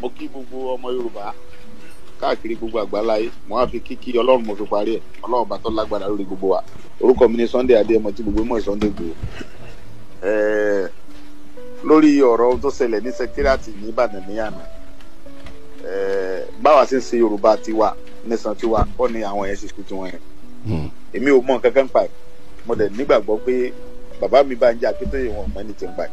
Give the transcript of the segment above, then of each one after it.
mo kí gbogbo ọmọ Yorùbá káàkiri gbogbo àgbáláyé mo á fi kíkí Ọlọ́run mo fi parí ẹ̀ Ọlọ́run bá tó lágbára lórí gbogbo wa orúkọ mi ni Sunday Adéyẹmọ tí gbogbo mọ̀ Sunday Igboho. Lórí ọ̀rọ̀ tó ṣẹlẹ̀ ní sẹkírátì ní Ìbàdàn ní àná báwa ṣe ń ṣe Yorùbá tiwa nìsan tiwa kọ́ ni àwọn yẹn ṣe ṣe tiwọn yẹn èmi ò mọ nǹkan kan pa ẹ̀ mo dẹ̀ nígbàgbọ́ pé bàbá mi bá ń jẹ́ Akíntóyè wọn mọ́ ẹni tí ń pa ẹ̀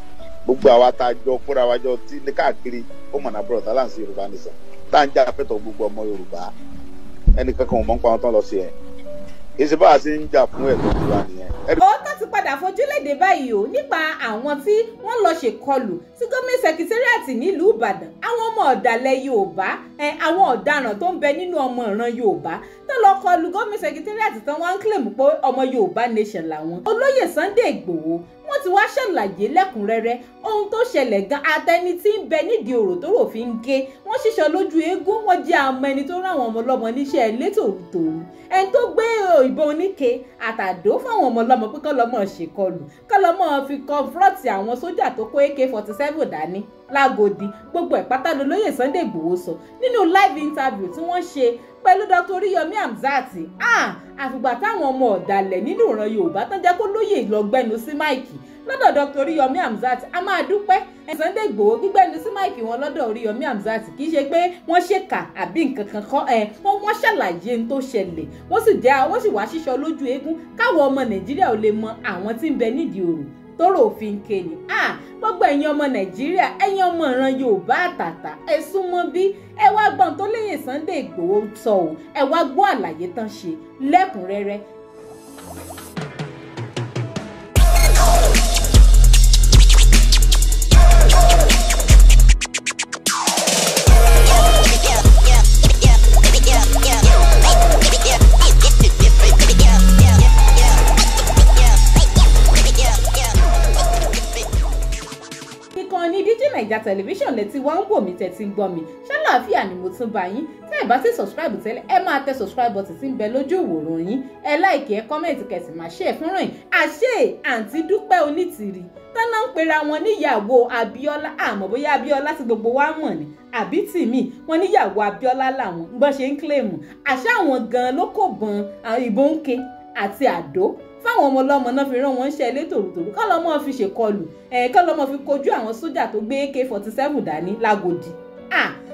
gbogbo àwa tá a jọ fúnra wa jọ tí ní káàkiri ó mọ̀nà bọ̀rọ̀ tá láǹsí Yorùbá nìsan tá à ń jà fẹ́tọ̀ gbogbo ọmọ Yorùbá ẹnì kankan ò mọ̀ ń pa wọn tán lọ sí ẹ̀ èsì bá a ṣe ń jà fún ẹ̀tọ́ tiwa nìyẹn. Òótọ́ ti padà fojúlédè báyìí o nípa àwọn tí wọ́n lọ ṣèkọlù sí gómìnà sẹkítẹ́rìàtì nílùú Ìbàdàn àwọn ọmọ ọ̀dàlẹ̀ Yorùbá àwọn ọ̀daràn tó ń bẹ nínú ọmọ ìran Yorùbá tó lọ kọlù gómìnà sẹkítẹ́rìàtì tán wọ́n ń kílèmù pé ọmọ Yorùbá nation làwọn. Olóyè Sunday Igboho wọ́n ti wá ṣàlàyé lẹ́kùnrẹ́rẹ́ ohun tó ṣẹlẹ̀ gan àtẹni tí ń bẹ nídìí ọ̀rọ̀ tó rò fi ń gé wọ́n ṣíṣọ lójú eégún wọ́n jẹ́ àmọ́ ẹni tó rán àwọn ọmọ ọlọ́mọ níṣẹ́ létòrútòrú ẹni tó gbé ìbọn oníke àtàdó fáwọn ọmọ ọlọ́mọ pé kọ́ lọ́mọ ṣèkọlù kọ́ lọ́mọ fi kọ́ńfrọ́ọ̀tì àwọn sójà tó kó AK-47 dání lágòdì gbogbo ẹ̀ pátá lolóyè Sunday Igboho sọ nínú live interview tí wọ́n ṣe pẹ̀lú Dr. Oríyọmí Hamzat àfìgbà táwọn ọmọ ọ̀dàlẹ̀ nínú ìran Yorùbá tán jẹ́ kó lóye ìlọgbẹ́nu sí máìkì lọ́dọ̀ Dr. Oríyọmí Hamzat a máa dúpẹ́ Sunday Igboho gbígbẹ́nu sí máìkì wọn lọ́dọ̀ Oríyọmí Hamzat kì í ṣe pé wọ́n ṣèkà àbí nǹkan kan kọ́ wọ́n ṣàlàyé n tó ṣẹlẹ̀ wọ́n sì wá ṣíṣọ lójú eégún káwọn ọmọ Nàìjíríà ò lè mọ àwọn tí ń bẹ nídìí ọ̀rọ̀ tóró òfin kéènì gbogbo ẹ̀yin ọmọ Nàìjíríà ẹ̀yin ọmọ ìran Yorùbá àtàtà ẹ súnmọ́ bí ẹ wá gbọ́n tó léyè Sunday Igboho sọ ò ẹ wá gbọ́ àlàyé tán ṣe lẹ́kùnrẹ́rẹ́. Naija tẹlifíṣàn lẹ́tí wá ń wò mí tẹ́tí ń gbọ́ mi ṣàlàáfíà ni mo tún bá yín tẹ́ ẹ bá ti subscribe tẹ́lẹ̀ ẹ máa tẹ subscribe button tí ń bẹ lójú ìwòran yín ẹ láìkí ẹ kọ́mẹ̀ntì kẹsì máa ṣe fúnràn yín àṣé àǹtí Dúpẹ́ Onítìrí tọ́nà ń pera wọn níyàwó Abíọ́lá àmọ́ bóyá Abíọ́lá tí gbogbo wa mọ̀ ni àbí Tìmí wọn níyàwó Abíọ́lá làwọn ń bọ́ ṣe ń kílèmù àṣà àwọn gan ló kò bọn ìbọn ńke àti àdó fáwọn ọmọ ọlọ́mọ náà fi rán wọn ṣe létòrútòrú kọ́ lọ́mọ fi ṣèkọlù kọ́ lọ́mọ fi kojú àwọn sójà tó gbé AK-47 dání lágòdì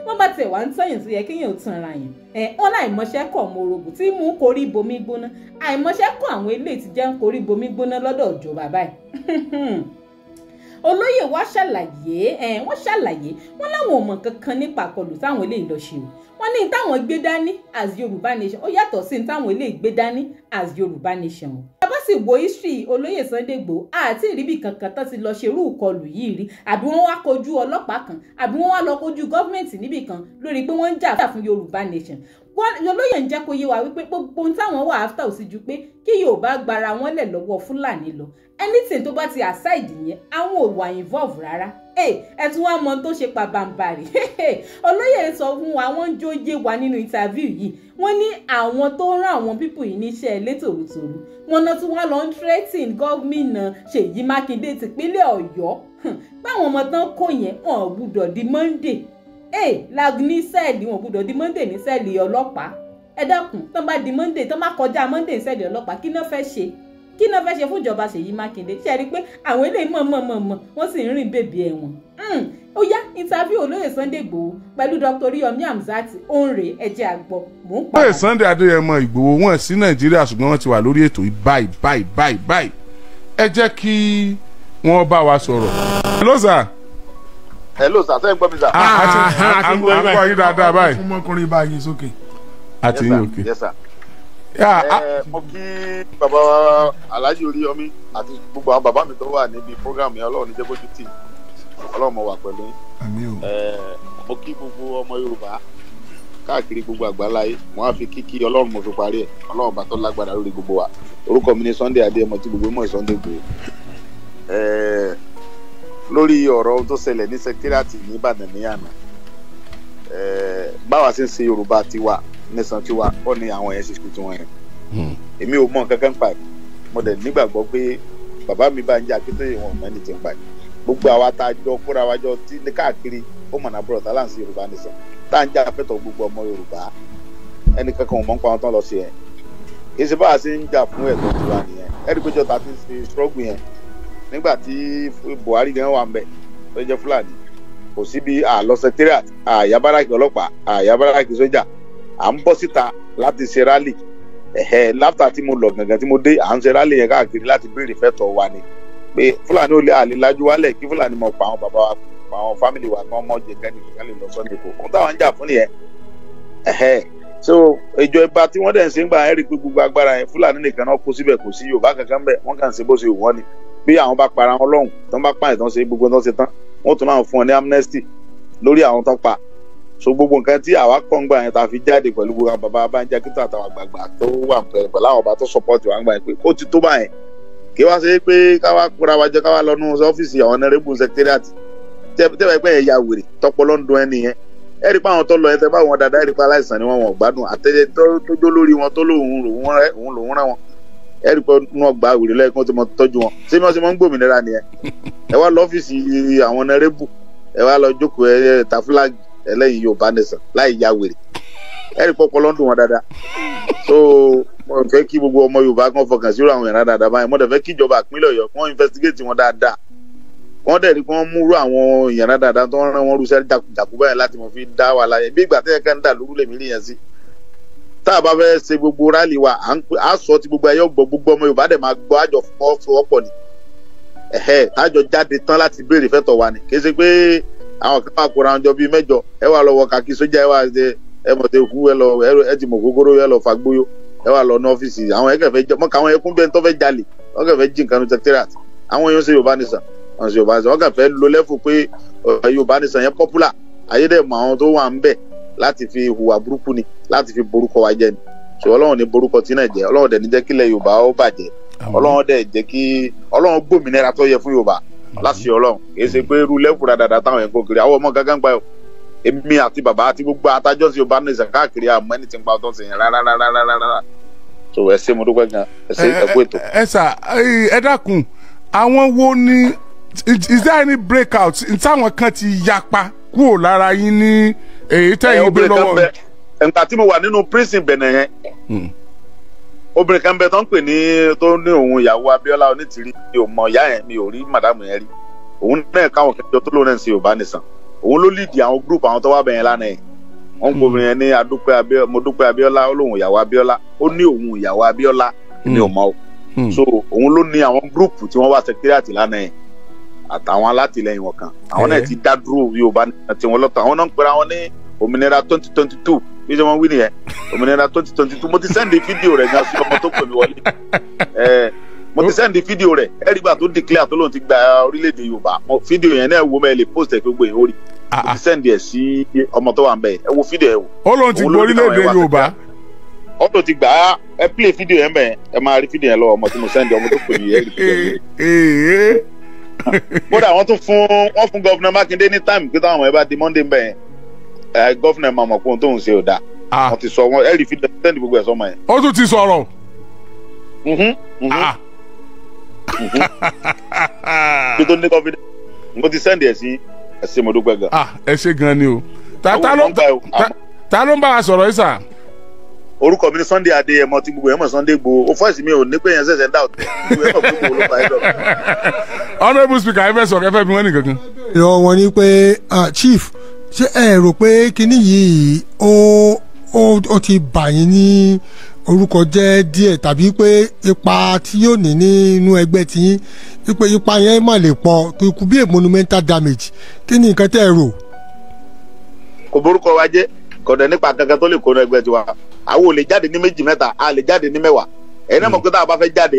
wọ́n bá tiẹ̀ wá ń tẹ̀yìn tó yẹ kéèyàn ò tan ara yẹn wọ́n láìmọṣẹ́ kọ̀ ọmọ orogún tí mú korí bomi gbóná àìmọṣẹ́ kọ̀ àwọn eléyìí ti jẹ́ ń korí bomi gbóná lọ́dọ̀ òjò bàbá ẹ̀ olóyè wa ṣàlàyé wọ́n láwọn ò mọ̀ kankan nípa àkọlù táwọn eléyìí lọ ṣe o wọ́n ní táwọn gbé dání as Yorùbá nation ó yàtọ̀ sí táwọn eléyìí gbé dání as Yorùbá nation o. bàbá sì wo history olóyè Sunday Igboho àti ìrírí kankan tó ti lọ ṣerú ìkọlù yìí rí àbí wọ́n wá kojú ọlọ́pàá kan àbí wọ́n wá lọ kojú gọ́ọ̀mẹ̀ntì níbì kan lórí pé wọ́n ń jà fún Yorùbá nation olóyè ń jẹ́ kó yé wa wípé gbogbo ohun táwọn wà after ò sí ju pé kí Yorùbá gbara wọn lẹ̀ lọ́wọ́ Fúlàní lọ anything tó bá ti aside yẹn àwọn ò wà involve rárá ẹ tún wá mọ tó ṣe pabambarì olóyè sọ fún wa wọ́n jó yé wa nínú interview yìí wọ́n ní àwọn tó rán àwọn pípù yìí níṣẹ́ létòrútòrú wọn náà tún wá lọ ń threaten gómìnà Ṣèyí Mákindé tìpínlẹ̀ Ọ̀yọ́ báwọn ọmọ tán kò yẹn wọn ò gbúdọ̀ di Monday ní sẹ́ẹ̀lì wọn ò gbúdọ̀ di Monday ní sẹ́ẹ̀lì ọlọ́pàá ẹ dákun tán bá di Monday tán bá kọjá Monday ní sẹ́ẹ̀lì ọlọ́pàá kí náà fẹ́ ṣe fún ìjọba Ṣèyí Mákindé ṣe rí i pé àwọn eléyìí mọ̀ wọ́n sì ń rìn bèbí ẹ̀wọ̀n. ó yá interview olóyè Sunday Igboho pẹ̀lú Dr. Oríyọmí Hamzat òǹrè ẹ̀jẹ̀ àgbọ̀ mò ń pa. olóyè Sunday Adéyẹmọ Igboho wọn sí Nàìjíríà ṣùgbọ́n wọ́n ti wà lórí ètò báyìí ẹ jẹ́ kí wọ́n bá wa sọ̀rọ̀. hello sir sẹ́yìn gbọ́ mi sir. à ń gbọ́ yín dáadáa báyìí. ọmọkùnrin báyìí sókè. àti yín òkè. yes sir. mo kí bàbá Alhaji Oríyọmí àti gbogbo àwọn bàbá mi tó wà níbi program yẹn Ọlọ́run ní jẹ́ bójú tì Ọlọ́run mọ̀ wà pẹ̀lú yín. mo kí gbogbo ọmọ Yorùbá káàkiri gbogbo àgbáláyé mo á fi kíkí Ọlọ́run mo fi parí ẹ̀ Ọlọ́run bá tó lágbára lórí gbogbo wa orúkọ mi ni Sunday Adéyẹmọ tí gbogbo mọ̀ Sunday Igboho. Lórí ọ̀rọ̀ tó ṣẹlẹ̀ ní sẹkírátì ní Ìbàdàn ní àná báwa ṣe ń ṣe Yorùbá tiwa nìsan tiwa kọ́ ni àwọn yẹn ṣe ṣe tiwọn yẹn èmi ò mọ nǹkan kan pa ẹ̀ mo dẹ̀ nígbàgbọ́ pé bàbá mi bá ń jẹ́ Akíntóyè wọn mọ́ ẹni tí ń pa ẹ̀ gbogbo àwa tá a jọ fúnra wa jọ tí ní káàkiri ó mọ̀ náà bọ̀rọ̀ tá láǹsí Yorùbá nìsan tá à ń jà fẹ́tọ̀ gbogbo ọmọ Yorùbá ẹnì kankan ò mọ̀ ń pa wọn tán lọ sí ẹ̀ kì í ṣe báwa ṣe ń jà fún ẹ̀tọ́ tiwa nìyẹn ẹ̀rí péjọ ta ti ṣe struggle yẹn nígbà tí Buhari gan wà ń bẹ̀ tó jẹ́ Fúlàní kò sí bí àlọ́ secretariat àyàbáràkì ọlọ́pàá àyàbáràkì sójà à ń bọ́ síta láti ṣe rally láfta tí mo lọ gangan tí mo dé à ń ṣe rally yẹn káàkiri láti béèrè fẹ́tọ̀ wa ni pé Fúlàní ò lè àlè lájú wálẹ̀ kí Fúlàní mọ̀ pa àwọn bàbá wa pa àwọn fámìlì wa kán mọ́ jẹ kẹ́ni kí wọ́n lè lọ sọ́ni èkó ohun táwọn ń jà fún nìyẹn so ìjọba tí wọ́n dẹ̀ ń ṣe ń gbà ẹ́ rí pé gbogbo agbára yẹn Fúlàní nìkan náà kó síbẹ̀ kò sí Yorùbá kankan bẹ̀ wọ́n kàn ń ṣe bó ṣe wù wọ́n ni bí àwọn bá para wọn lọ́hùn tó ń bá pààyàn tó ń ṣe gbogbo tó ń ṣe tán wọ́n tún náà fún ọ ní amnesty lórí àwọn tó ń pa so gbogbo nǹkan tí àwa kọ́ ń gbà yẹn ta fi jáde pẹ̀lú gbogbo àwọn bàbá Babáńjá Akíntọ́lá àtàwọn àgbààgbà tó wà pẹ̀lú àwọn ọba tó support wa ń gbà yẹn pé ó ti tó báyẹn kí wá ṣe pé káwá kóra wájọ káwá lọ nú ọ́fíìsì àwọn honorable secretariat tẹ́wọ́ ẹgbẹ́ yẹn ya wèrè tọpọlọ ń dun ẹni yẹn ẹ rí i pé àwọn tó lọ yẹn tẹ́ bá wọn dáadáa ẹ rí i pé aláìsàn ni wọ́n gbádùn àtẹ́jẹ́ tó jó lórí wọn tó lòun lòun rán wọn ẹ rí i pé wọn gba wèrè lẹ́yìn kí wọ́n ti mọ tọ́jú wọn ṣé bí wọ́n ṣe mọ́ ń gbòmìnira nìyẹn ẹ wá lọ́fíìsì àwọn honorable ẹ wá lọ jókòó ẹ ta fúláàgì ẹlẹ́yìn Yorùbá nìsan láì ya wèrè ẹ rí i pé ọpọlọ ń dùn wọn dáadáa so mo fẹ́ kí gbogbo ọmọ Yorùbá kan fọkàn sí àwọn èèyàn dáadáa báyìí mo dẹ̀ fẹ́ kí ìjọba ìpínlẹ̀ Ọ̀yọ́ kí wọ́n investigate wọn dáadáa wọ́n dẹ̀ rí kí wọ́n múrú àwọn èèyàn dáadáa tó ń rán wọn rúṣẹ́ jàkújàkú báyìí láti mọ̀ fi dá wà láyé bí ìgbà tẹ́yẹ kan dà lóru lèmi rí yẹn sí tá a bá fẹ́ ṣe gbogbo rálì wa à sọ ti gbogbo ẹyọ gbogbo ọmọ Yorùbá dẹ̀ máa gbọ́ àjọ fọwọ́pọ̀ ni àjọ jáde tán láti béèrè fẹ́tọ̀ wa ni kì í ṣe pé àwọn kan máa kóra ọjọ́ bíi mẹ́jọ ẹ wà lọ́wọ́ kàkí sójà ẹ wà ẹ mọ̀ tẹ hu ẹ ti mọ̀ gógóró ẹ lọ fagbóyó ẹ wà lọ ní ọ́fíìsì àwọn ẹ kẹfẹ́ jọ mọ́ káwọn ẹkún bẹ́ẹ̀ tó fẹ́ jalè wọ́n kẹfẹ́ jí nǹkan ní secretariat àwọn èèyàn ṣe Yorùbá nìsan wọ́n ṣe Yorùbá nìsan wọ́n kẹfẹ́ lo lẹ́fù pé Yorùbá nìsan yẹn popular ayédèmọ̀ àwọn tó wà ń bẹ̀ láti fi hùwà burúkú ni láti fi borúkọ wa jẹ ni ṣe Ọlọ́run ní borúkọ tí náà jẹ Ọlọ́run dẹ̀ ní jẹ́ kílẹ̀ Yorùbá ó bàjẹ́ Ọlọ́run dẹ̀ jẹ́ kí Ọlọ́run gbòmìnira tó yẹ fún Yorùbá láti Ọlọ́run kì í ṣe pé irú lẹ́fù dáadáa táwọn yẹn kó kiri àwọn ọmọ gángan gbà yọ èmi àti bàbá àti gbogbo adájọ́ sí Yorùbá nìsan káàkiri àmọ́ ẹni tí ń pa ọtọ́ sí yẹn rárá so ẹ ṣé mo dúpẹ́ gan ẹ ṣé ẹ kú ètò. ẹ sà ẹ dákun àwọn wo ni is there any breakout táwọn kan ti yapa kúrò lára yín ní èyí tẹ́yìn gbé lọ́wọ́. ẹ̀ǹkà tí mo wà nínú prison Benin yẹn obìnrin kan bẹ tó ń pè ní tó ní òun ìyàwó Abíọ́lá Onítìrí mi ò mọ ìyá yẹn mi ò rí màdàmù yẹn rí òun náà káwọn kẹjọ tó lóun náà ń ṣe Yorùbá nìsan òun ló lead àwọn group àwọn tó wá bẹ̀yẹn lánàá yẹn wọ́n ń gbóbìnrin yẹn ní mo dúpẹ́ Abíọ́lá ó lóun ìyàwó Abíọ́lá ó ní òun ìyàwó Abíọ́lá mi ò mọ o so òun ló ní àwọn group tí wọ́n wá secretariat lánàá yẹn àtàwọn alátìlẹyìn wọn kan àwọn náà ti dá dúró Yorùbá tí wọ́n lọ́tọ̀ àwọn náà ń pera wọn ní òmìnira 2022 bí wọ́n wí nìyẹn òmìnira 2022 mo ti sẹ́ndì fídíò rẹ̀ gan sí ọmọ tó pè mí wọlé mo ti sẹ́ndì fídíò rẹ̀ ẹ̀rígbà tó declare tó lóun ti gba orílẹ̀-èdè Yorùbá fídíò yẹn náà wo mẹ́ẹ̀ lè post ẹ̀ gbogbo yẹn ó rí mo ti sẹ́ndì ẹ̀ sí ọmọ tó wà ń bẹ̀ ẹ wo fídíò ẹ̀ wò. ó lóun ti gba orílẹ̀-èdè Yorùbá. ó lóun ti gbà á ẹ play fídíò yẹn bẹ̀ ẹ máa rí fídíò yẹn lọ́wọ́ ọmọ tí mo sẹ́ndì ọmọ tó pè mí ẹ̀ kódà wọ́n fún gọ́fúnà Mákindé ní táìmù pé táwọn ọmọ ẹ bá di Monday bẹ́ẹ̀ gọ́fúnà máa mọ̀ pé ohun tóun ṣe ò dáa wọ́n ti sọ wọn ẹ rí fídíò sẹ́ndì gbogbo ẹ̀ sọ́mọ yẹn. ó tún ti sọ̀rọ̀. bí tó ní confidence mo ti sẹ́ndì ẹ̀ sí ẹ ṣé mo dúpẹ́ gan. ẹ ṣé gan ni o ta ló ń bá wa sọ̀rọ̀ yìí sà. orúkọ mi ni Sunday Adéyẹmọ tí gbogbo yẹn mọ̀ Sunday Igboho ó fọ́ọ̀sì mi ò ní pé yẹn ṣẹ̀ṣẹ̀ dá òtẹ́ gbogbo yẹn mọ̀ pé Igboho ló fà é lọ. honourable speaker ẹ fẹ́ sọ̀rọ̀ ẹ fẹ́ bí wọ́n ní kankan. ìrọ̀ wọn ni pé chief ṣé ẹ rò pé kinní yìí ó ti bà yín ní orúkọ jẹ́ díẹ̀ tàbí pé ipa tí yóò ní nínú ẹgbẹ́ tí ipa yẹn mà lè pọ̀ kò kú bí a monumental damage kí ni nǹkan tẹ́ ẹ rò. kò borúkọ wa jẹ́ kọ̀dẹ̀ nípa kankan tó lè kó ẹgbẹ́ tiwa àwọn ò lè jáde ní 2 3 a lè jáde ní 10 ẹ̀yin náà mọ̀ pé tá a bá fẹ́ jáde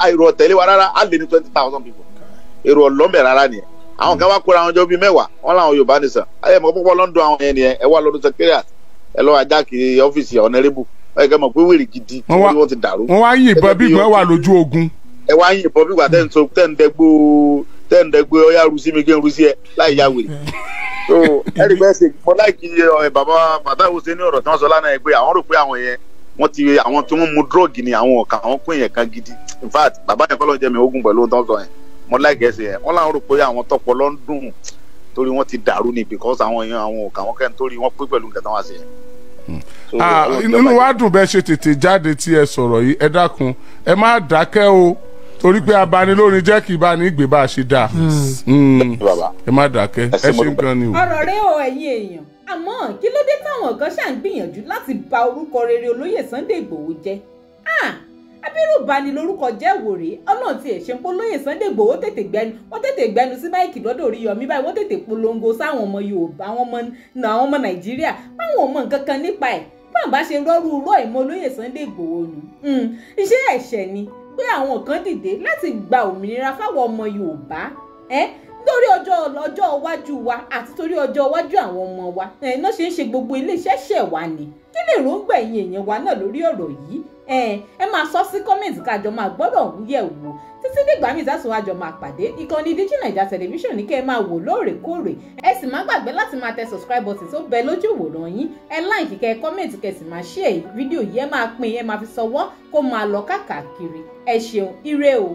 èrò ọ̀tẹ̀lé wa rárá a lè ní 20,000 people èrò ọ̀lọ́mẹ̀ rárá nìyẹn àwọn kan wá kóra àwọn ọjọ́ bíi 10 wọn làwọn Yorùbá nìsan ayé mọ̀ púpọ̀ London àwọn yẹn nìyẹn ẹ wá lọ́dún secretariat ẹ lọ́wọ́ ajá kiri ọ́fíìsì honorable ẹ kẹ́ mọ̀ pé wèrè gidi wọ́n ti dàrú. wọ́n wá yìnbọn bí ìgbọ́n wà lójú ogun. ẹ wá yìnbọn bí ìgbà tẹ́ǹdẹ́gbó ọyá rusí mi gé ń rusí ẹ láì yá wèrè. so ẹ̀rí bẹ́ẹ̀ ṣe mo láìkí bàbá Fatai ṣe ní ọ̀rọ̀ tí wọ́n sọ lánàá yẹn pé àwọn rò pé àwọn yẹn àwọn tí wọ́n mu drug ni àwọn ọ̀kan àwọn pín yẹn kan gidi in fact bàbá yẹn kọ́ ló ń jẹ́ mi ogun pẹ̀lú ohun tó ń sọ yẹn mo láìkí ẹsẹ̀ yẹn wọ́n láwọn rò pé àwọn tọpọ ló ń dùn torí wọ́n ti dàrú ni because àwọn èèyàn àwọn òkà wọn kẹ́ni torí wọ́n pé pẹ̀lú nǹkan táwọn àṣẹ yẹn. inú wa dùn bẹ́ẹ̀ ṣe tètè jáde tí ẹ sọ̀rọ̀ yìí ẹ dákun ẹ má dákẹ́ o torí pé abanilórin jẹ́ kí ìbáni ìgbé bá a ṣe dáa ẹ má dákẹ́ ẹ ṣe gan ni o. ọ̀rọ̀ rẹ o ẹ̀yin èèyàn àmọ́ kí ló dé táwọn kan ṣáà ń gbìyànjú láti bà orúkọ rere olóyè Sunday Igboho jẹ́ abirù bani lórúkọ jẹ́ wòrè ọlọ́run ti ẹ̀ ṣe ń polóyè Sunday Igboho wọ́n tètè gbẹnu sí máìkì lọ́dọ̀ Oríyọmí báyìí wọ́n tètè polongo sáwọn ọmọ Yorùbá àwọn ọmọ Nàìjíríà báwọn ò mọ nǹkan kan nípa ẹ̀ báwọn bá ṣe rọ́rú rọ́ ìmọ̀ olóyè Sunday Igboho nù iṣẹ́ ẹ̀ṣẹ̀ ni pé àwọn kan dìde láti gba òmìnira fáwọn ọmọ Yorùbá nítorí ọjọ́ iwájú wa àti torí ọjọ́ iwájú àwọn ọmọ wa náà ṣe ń ṣe gbogbo iléeṣẹ́ ṣẹ̀ wá ni kí lè ròǹgbà ẹ̀yin èèyàn wa náà lórí ọ̀rọ̀ yìí ẹ máa sọ sí kọ́mẹ̀ntì kájọ máa gbọ́dọ̀ yẹ̀ wò títí dìgbà míì sásùn àjọ máa pàdé ìkànnì Digi Naija tẹlifíṣàn ní kẹ́ ẹ máa wò lóòrèkóòrè ẹ sì má gbàgbé láti máa tẹ subscribe button tó bẹ lójú ìwòran yín ẹ like kẹ́ ẹ kọ́mẹ̀ntì kẹ́ sì máa share fídíò yìí ẹ máa pín ẹ máa fi sọwọ́ kó máa lọ káàkiri ẹ ṣeun ire o.